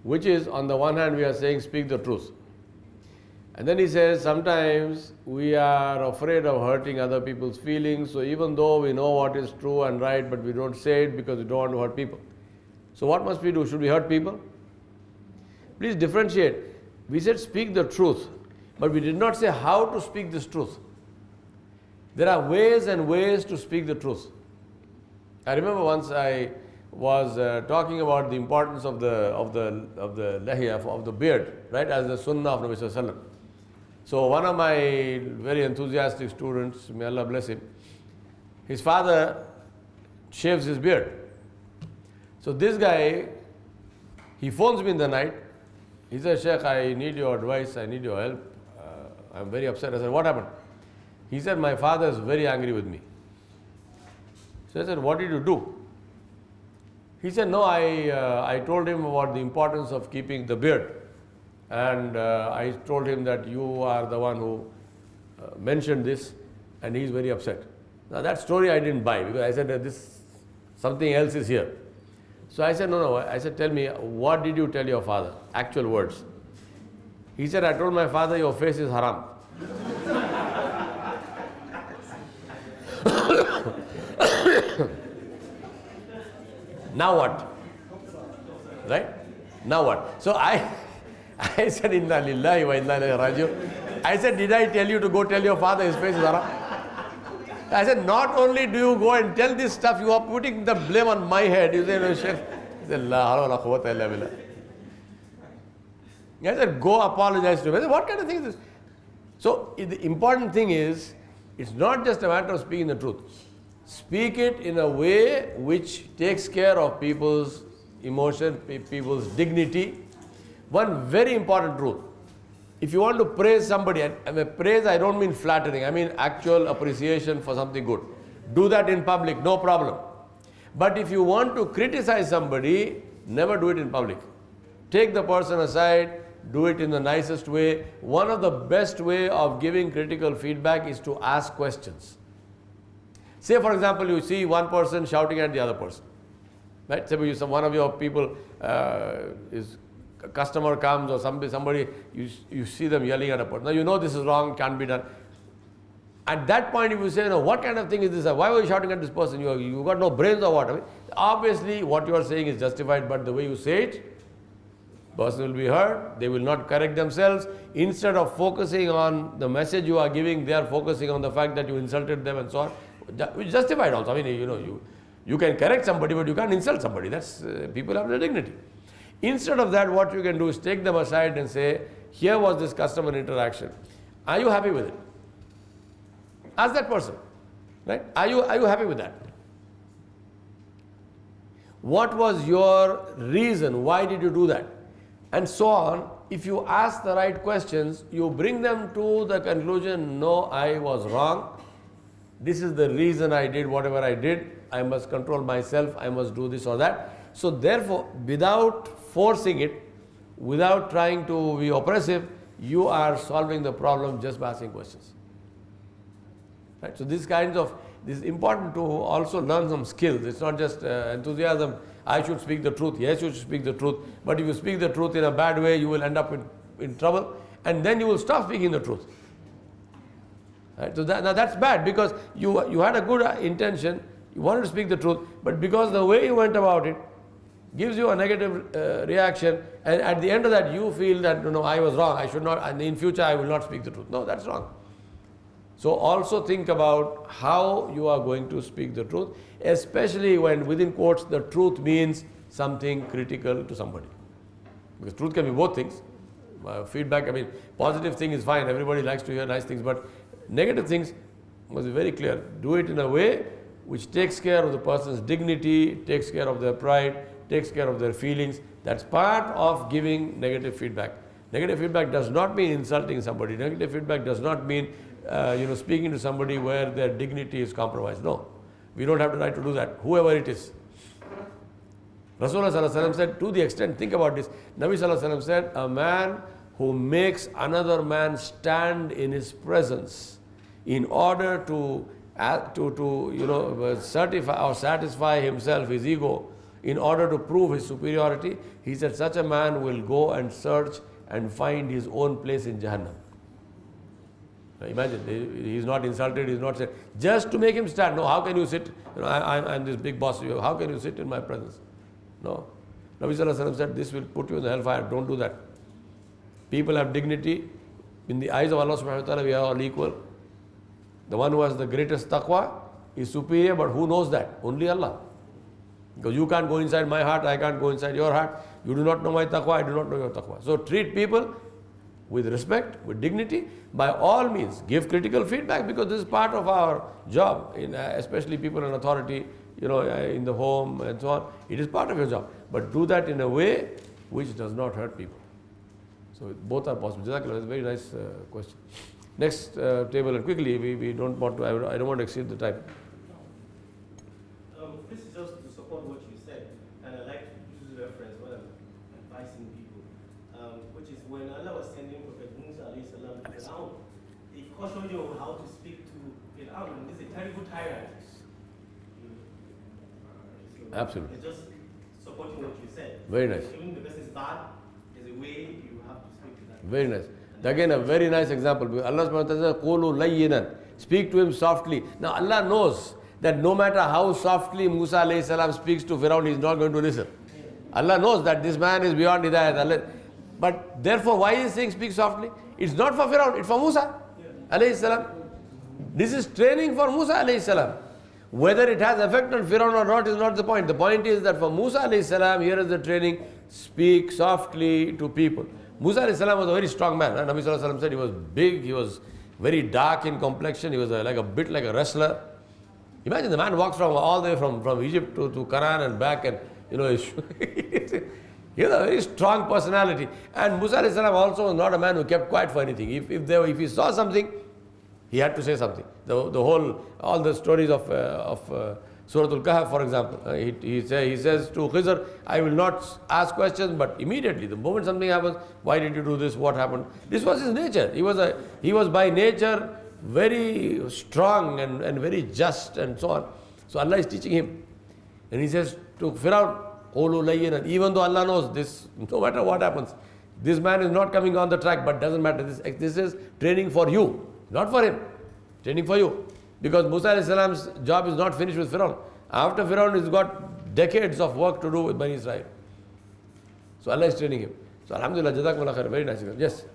which is, on the one hand, we are saying speak the truth. And then he says, sometimes we are afraid of hurting other people's feelings, so even though we know what is true and right, but we don't say it because we don't want to hurt people. So what must we do? Should we hurt people? Please differentiate. We said speak the truth, but we did not say how to speak this truth. There are ways and ways to speak the truth. I remember once I was talking about the importance of the lahiyah, of the beard, right, as the sunnah of Nabi Sallallahu Alaihi Wasallam. So one of my very enthusiastic students, may Allah bless him, his father shaves his beard. So this guy, he phones me in the night. He says, Sheikh, I need your advice, I need your help. I'm very upset. I said, what happened? He said, my father is very angry with me. So I said, what did you do? He said, no, I told him about the importance of keeping the beard. And I told him that you are the one who mentioned this, and he's very upset. Now that story I didn't buy, because I said that something else is here. So I said, no. I said, tell me, what did you tell your father? Actual words. He said, I told my father, your face is haram. Now what? Right? Now what? So I said, Inna lillahi wa inna ilayhi raji'un. I said, did I tell you to go tell your father his face is haram? I said, not only do you go and tell this stuff, you are putting the blame on my head. You say, no, Sheikh. I said, La hawla wa la quwwata illa billah. I said, go apologize to him. I said, what kind of thing is this? So the important thing is, it's not just a matter of speaking the truth. Speak it in a way which takes care of people's emotion, people's dignity. One very important rule. If you want to praise somebody, and by praise I don't mean flattering, I mean actual appreciation for something good. Do that in public, no problem. But if you want to criticize somebody, never do it in public. Take the person aside, do it in the nicest way. One of the best way of giving critical feedback is to ask questions. Say for example, you see one person shouting at the other person. Right? Say one of your people, a customer comes or somebody you see them yelling at a person. Now you know this is wrong, can't be done. At that point if you say, no, what kind of thing is this? Why were you shouting at this person? You got no brains or what? I mean, obviously what you are saying is justified, but the way you say it, person will be hurt, they will not correct themselves. Instead of focusing on the message you are giving, they are focusing on the fact that you insulted them and so on. Which is justified also. I mean, you can correct somebody, but you can't insult somebody. That's people have their dignity. Instead of that, what you can do is take them aside and say, here was this customer interaction. Are you happy with it? Ask that person. Right? Are you happy with that? What was your reason? Why did you do that? And so on. If you ask the right questions, you bring them to the conclusion, no, I was wrong. This is the reason I did whatever I did. I must control myself. I must do this or that. So therefore, without forcing it, without trying to be oppressive, you are solving the problem just by asking questions. Right? So this is important to also learn some skills. It's not just enthusiasm. I should speak the truth. Yes, you should speak the truth. But if you speak the truth in a bad way, you will end up in trouble. And then you will stop speaking the truth. Right? So now that's bad, because you had a good intention. You wanted to speak the truth. But because the way you went about it gives you a negative reaction. And at the end of that, you feel that, no, I was wrong. I should not. And in future, I will not speak the truth. No, that's wrong. So also think about how you are going to speak the truth, especially when within quotes the truth means something critical to somebody. Because truth can be both things. Feedback, I mean, positive thing is fine. Everybody likes to hear nice things, but negative things must be very clear. Do it in a way which takes care of the person's dignity, takes care of their pride, takes care of their feelings. That's part of giving negative feedback. Negative feedback does not mean insulting somebody. Negative feedback does not mean speaking to somebody where their dignity is compromised. No, we don't have the right to do that, whoever it is. Rasulullah Sallallahu Alaihi Wasallam said, to the extent, think about this, Nabi Sallallahu Alaihi Wasallam said, a man who makes another man stand in his presence in order to certify or satisfy himself, his ego, in order to prove his superiority, he said such a man will go and search and find his own place in Jahannam. Now imagine, he is not insulted, he is not said, just to make him stand. No, how can you sit? I'm this big boss. How can you sit in my presence? No. Nabi Sallallahu Alaihi Wasallam said, this will put you in the hellfire. Don't do that. People have dignity. In the eyes of Allah subhanahu wa ta'ala, we are all equal. The one who has the greatest taqwa is superior, but who knows that? Only Allah. Because you can't go inside my heart, I can't go inside your heart. You do not know my taqwa, I do not know your taqwa. So treat people with respect, with dignity. By all means, give critical feedback, because this is part of our job, especially people in authority, in the home and so on. It is part of your job. But do that in a way which does not hurt people. So both are possible. Jazakallah, that's a very nice question. Next table, and quickly, we don't want to, I don't want to exceed the time. This is just to support what you said, and I like to use reference when I'm advising people, which is when Allah was sending Prophet Musa alayhi salam to Fir'aun, he cautioned you on how to speak to Fir'aun, and this is a terrible tyrant. Absolutely. It's just supporting what you said. Very nice. Even the person is bad, there's a way you have to speak to that. Very nice. Again, a very nice example. Allah subhanahu wa ta'ala says, "Qulu layyinan." Speak to him softly. Now Allah knows that no matter how softly Musa alayhi salam speaks to Firaun, he is not going to listen. Allah knows that this man is beyond hidayat. But therefore, why is he saying speak softly? It's not for Firaun, it's for Musa alayhi salam. This is training for Musa alayhi salam. Whether it has effect on Firaun or not is not the point. The point is that for Musa alayhi salam, here is the training: speak softly to people. Musa alayhi salam was a very strong man. Nabi sallallahu alaihi wasallam said he was big, he was very dark in complexion, he was like a bit like a wrestler. Imagine the man walks from all the way from Egypt to Canaan and back, and he has a very strong personality. And Musa alayhi salam also was not a man who kept quiet for anything. If he saw something, he had to say something. All the stories of Surah Al-Kahf, for example, he says to Khizr, I will not ask questions, but immediately, the moment something happens, why did you do this, what happened? This was his nature. He was by nature very strong and very just and so on. So Allah is teaching him. And he says to Firaun, Qulu layyinan. Even though Allah knows this, no matter what happens, this man is not coming on the track, but doesn't matter. This is training for you, not for him. Training for you. Because Musa alayhi salam's job is not finished with Firaun. After Firaun, he's got decades of work to do with Bani Israel. So Allah is training him. So Alhamdulillah, Jazakumullah khair. Very nice. Yes.